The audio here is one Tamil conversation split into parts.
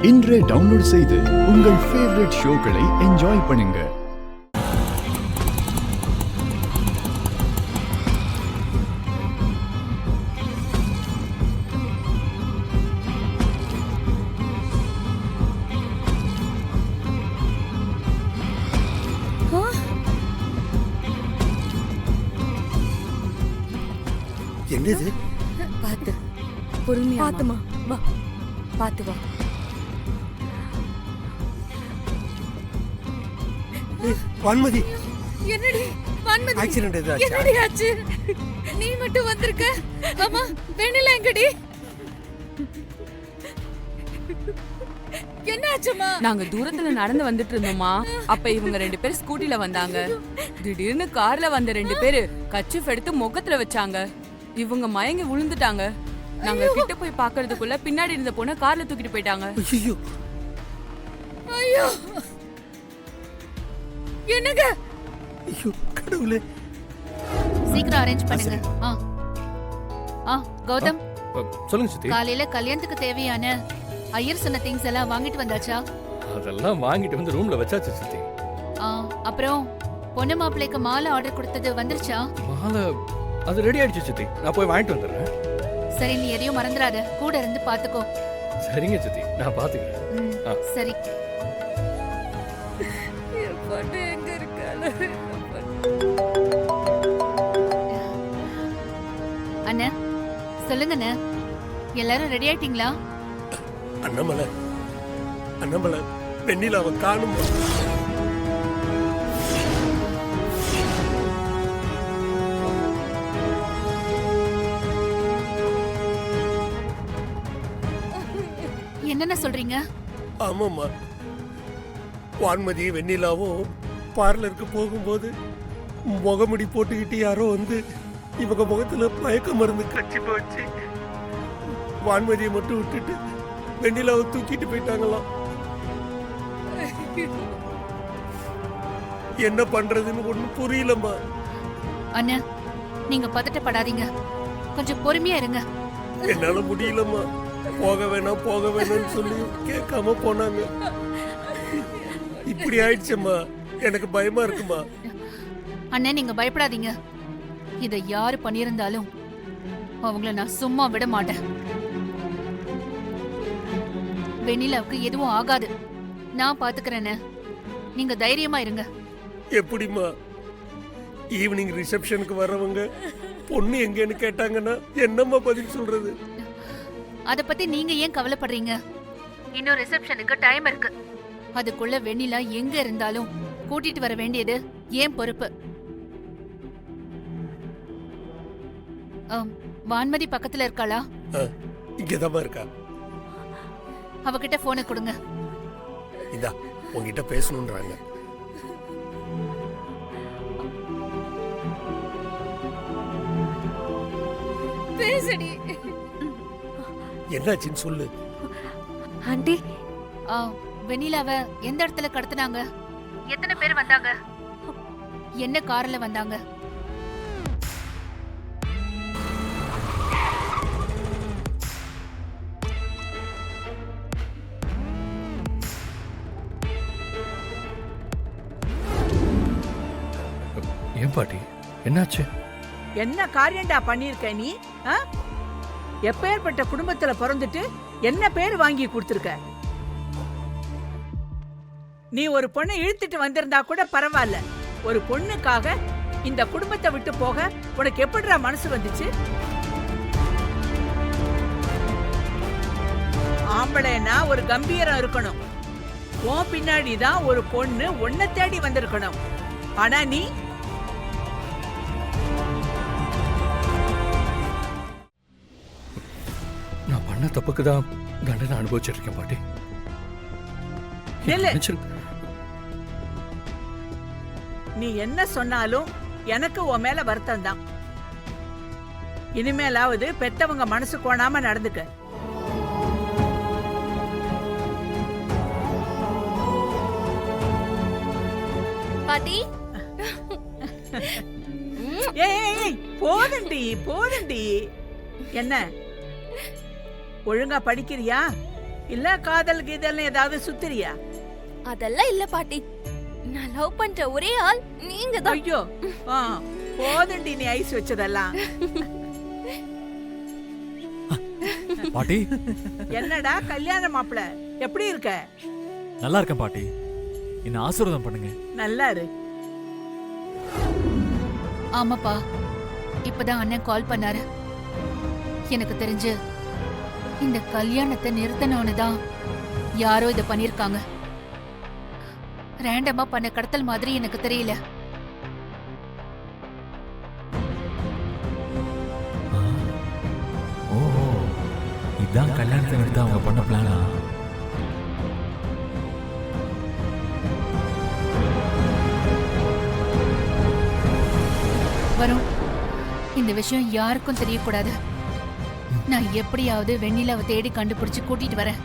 இன்றே டவுன்லோட் செய்து உங்கள் ஃபேவரட் ஷோக்களை என்ஜாய் பண்ணுங்க. என்னது? பாத்து பொறுமையா பாத்துமா, வா பாத்து வா. வான்மதி, என்னடி வான்மதி, ஆக்சிடென்ட் ஏதாச்சா? என்னடி ஆச்சு? நீ மட்டும் வந்திருக்க. அம்மா வெண்ணிலா எங்கடி? என்ன ஆச்சுமா? நாங்க தூரத்துல நடந்து வந்துட்டு இருந்தோமா, அப்ப இவங்க 2 பேர் ஸ்கூட்டில வந்தாங்க. திடீர்னு கார்ல வந்த 2 பேரு கச்சிஃப் எடுத்து முகத்துல வச்சாங்க. இவங்க மயங்கி விழுந்துட்டாங்க. நாங்க கிட்ட போய் பாக்குறதுக்குள்ள பின்னாடி இருந்த பொண்ண கார்ல தூக்கிட்டு போயிட்டாங்க. ஐயோ ஐயோ, என்னங்க? ஐயோ கடவுளே, சீக்கிரம் அரேஞ்ச் பண்ணுங்க. கௌதம், சொல்லுங்க சித்தி. காலையில கல்யாணத்துக்கு தேவையான ஐயர் சொன்ன திங்ஸ் எல்லாம் வாங்கிட்டு வந்தாச்சா? அதெல்லாம் வாங்கிட்டு வந்து ரூம்ல வச்சாச்சு சித்தி. அப்புறம் பொண்ணு மாப்பிள்ளைக்கு மாலை ஆர்டர் கொடுத்தது வந்துருச்சா? மாலை அது ரெடி ஆயிடுச்சு சித்தி. நான் போய் வாங்கிட்டு வந்துடுறேன். சரி, நீ எதையும் மறந்துடாத, கூட இருந்து பாத்துக்கோ. சரிங்க சித்தி, நான் பாத்துக்கிறேன். சரி. பொண்ணு எங்க இருக்காளோ? அண்ணா சொல்லுங்க அண்ணா, எல்லாரும் ரெடி ஆயிட்டீங்களா? அண்ணாமலை, அண்ணாமலை வெண்ணிலாவை காணும். என்னென்ன சொல்றீங்க? ஆமாம்மா, வான்மதி வெண்ணிலாவும் பார்லருக்கு போகும்போது முகமுடி போட்டுக்கிட்டு யாரோ வந்து இவங்க முகத்துல மயக்க மருந்து கட்சி வச்சு வான்மதியை மட்டும் விட்டுட்டு வெண்ணிலாவை தூக்கிட்டு போயிட்டாங்களாம். என்ன பண்றதுன்னு ஒண்ணும் புரியலம்மா. அண்ணா, நீங்க பதட்டப்படாதீங்க, கொஞ்சம் பொறுமையா இருங்க. என்னால முடியலம்மா. போக வேணாம்னு சொல்லி கேட்காம போனாங்க. இப்படி ஆயிடுச்சம்மா, எனக்கு பயமா இருக்குமா. அண்ணா, நீங்க பயப்படாதீங்க. இதை யாரு பண்ணியிருந்தாலும் அவங்கள நான் சும்மா விட மாட்டேன். வெண்ணிலாவுக்கு எதுவும் ஆகாது, நான் பாத்துக்கிறேன்னு நீங்க தைரியமா இருங்க. எப்படிமா? ஈவினிங் ரிசப்ஷனுக்கு வர்றவங்க பொண்ணு எங்கன்னு கேட்டாங்கன்னா என்னம்மா பதில் சொல்றது? அத பத்தி நீங்க ஏன் கவலைப்படுறீங்க? இன்னும் ரிசப்ஷனுக்கு டைம் இருக்கு. அதுக்குள்ள வெண்ணிலா எங்க இருந்தாலும் கூட்டிட்டு வர வேண்டியது ஏன் பொறுப்பு. வான்மதி பக்கத்துல இருக்காளா? இங்கதான் இருக்கா. அவகிட்ட போனை கொடுங்க. இதா உங்ககிட்ட பேசணும்ன்றாங்க. பேசடி. என்னாச்சுன்னு சொல்லு. ஆண்டி, வெண்ணிலாவை எந்த இடத்துல கடத்துனாங்க? எத்தனை பேர் வந்தாங்க? என்ன கார்ல வந்தாங்க? ஏன் பாட்டி, என்னாச்சு? என்ன காரியம்டா பண்ணிருக்க நீ? எப்பேற்பட்ட குடும்பத்துல பிறந்துட்டு என்ன பேர் வாங்கி கொடுத்திருக்க? நீ ஒரு பொண்ணை இழுத்துட்டு வந்திருந்தா கூட பரவாயில்ல, ஒரு பொண்ணுக்காக இந்த குடும்பத்தை விட்டு போக உனக்கு எப்படிடா மனசு வந்துச்சு? ஆம்பளைனா ஒரு கம்பீரம் இருக்கணும். உன் பின்னாடிதான் ஒரு பொண்ணு உன்னை தேடி வந்திருக்கணும். ஆனா நீ நான் பண்ண தப்புக்கு தான் தண்டனை அனுபவிச்சிட்டு இருக்கேன் பாட்டி. நீ என்ன சொன்னாலும் எனக்கு உன் மேல வருத்தம் தான். இனிமேலாவது பெத்தவங்க மனசு கோணாம நடந்துக்க. பாட்டி, ஏய் போதண்டி போதண்டி. என்ன ஒழுங்கா படிக்கிறியா? இல்ல காதல் கீதல்னு ஏதாவது சுத்திரியா? அதெல்லாம் இல்ல பாட்டி. நான் லவ் பண்ற ஒரே ஆள் நீங்க தான். ஐயோ ஆ, போதுண்டி நீ ஐஸ் வச்சதெல்லாம். பாட்டி என்னடா கல்யாண மாப்பிள எப்படி இருக்க? நல்லா இருக்கேன் பாட்டி. என்ன ஆசீர்வாதம் பண்ணுங்க. நல்லா இரு. ஆமாப்பா, இப்பதான் அண்ணன் கால் பண்ணாரு. எனக்கு தெரிஞ்சு இந்த கல்யாணத்தை நிறுத்தணும்னு தான் யாரோ இதை பண்ணிருக்காங்க. ரேண்டமா பண்ண கடத்தல் மாதிரி எனக்கு தெரியல. ஓ, இதான் கல்யாணத்தை நிறுத்த அவங்க பண்ண பிளானா? வரும், இந்த விஷயம் யாருக்கும் தெரியக்கூடாது. நான் எப்படியாவது வெண்ணிலாவை தேடி கண்டுபிடிச்சு கூட்டிட்டு வரேன்.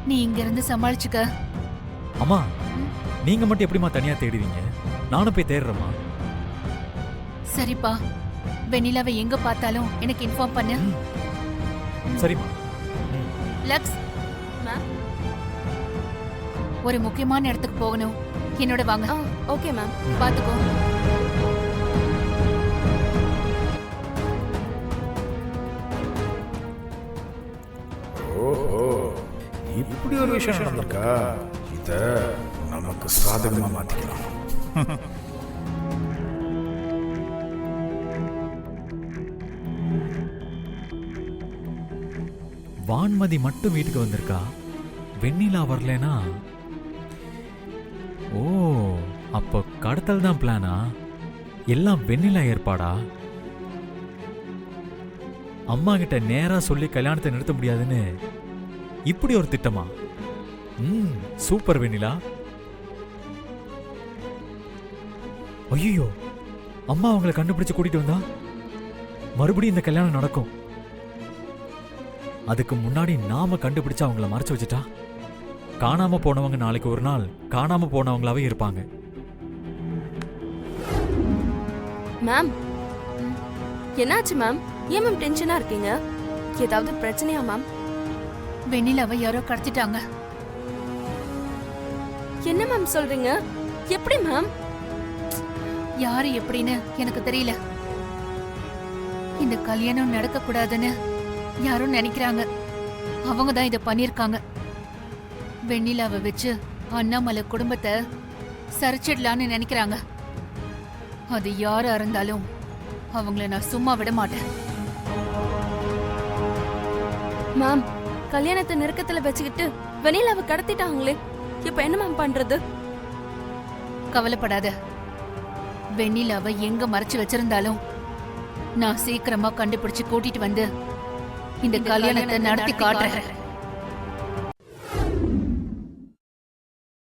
நீ இங்க இருந்து சமாளிச்சுக்க. அம்மா, நீங்க மட்டும் எப்படிமா தனியா தேடுவீங்க? நானும் போய் தேடுறேம்மா. சரிப்பா, வெண்ணிலாவை எங்க பார்த்தாலும் எனக்கு இன்ஃபார்ம் பண்ணு. சரிம்மா. லக்ஸ் மேம், ஒரு முக்கியமான இடத்துக்கு போகணும். என்னோட வாங்க. Okay ma'am. பாத்துக்கோ. ஓஹோ, இப்படி ஒரு விஷயம் நடந்திருக்கா? இத நமக்கு சாதகமா மாத்திக்கலாம். வான்மதி மட்டும் வீட்டுக்கு வந்திருக்கா, வெண்ணிலா வரலனா? ஓ, அப்ப கடத்தல் தான் பிளானா? எல்லாம் வெண்ணிலா ஏற்பாடா? அம்மா கிட்ட நேரா சொல்லி கல்யாணத்தை நிறுத்த முடியாதுன்னு இப்படி ஒரு திட்டமா? சூப்பர் வெண்ணிலா. ஐயோ, அம்மா அவங்களை கண்டுபிடிச்சு கூட்டிட்டு வந்தா மறுபடியும் இந்த கல்யாணம் நடக்கும். அதுக்கு முன்னாடி நாம கண்டுபிடிச்சு அவங்கள மறைச்சு வச்சுட்டா காணாம போனவங்க நாளைக்கு ஒரு நாள் காணாம போனவங்களாவே இருப்பாங்க. மேம், என்னாச்சு மேம்? ஏன் மேம் டென்ஷனா இருக்கீங்க? ஏதாவது பிரச்சனையா மேம்? வெண்ணிலாவை யாரோ கடத்திட்டாங்க. என்ன மேம் சொல்றீங்க? எப்படி மேம்? யாரு எப்படின்னு எனக்கு தெரியல. இந்த கல்யாணம் நடக்க கூடாதுன்னு யாரும் நினைக்கிறாங்க. அவங்க தான் இதை பண்ணிருக்காங்க. வெண்ணிலாவை வச்சு அண்ணாமலை குடும்பத்தை சரிச்சிடலான்னு நினைக்கிறாங்க. அது யாரா இருந்தாலும் அவங்கள நான் சும்மா விட மாட்டேன். மேம், கல்யாணத்தை நெருக்கத்துல வச்சுக்கிட்டு வெண்ணிலாவை கடத்திட்டாங்களே, இப்ப என்ன மேம் பண்றது? கவலைப்படாத. வெண்ணிலாவை எங்க மறைச்சு வச்சிருந்தாலும் நான் சீக்கிரமா கண்டுபிடிச்சு கூட்டிட்டு வந்து இந்த கல்யாணத்தை நடத்தி காட்டுறேன்.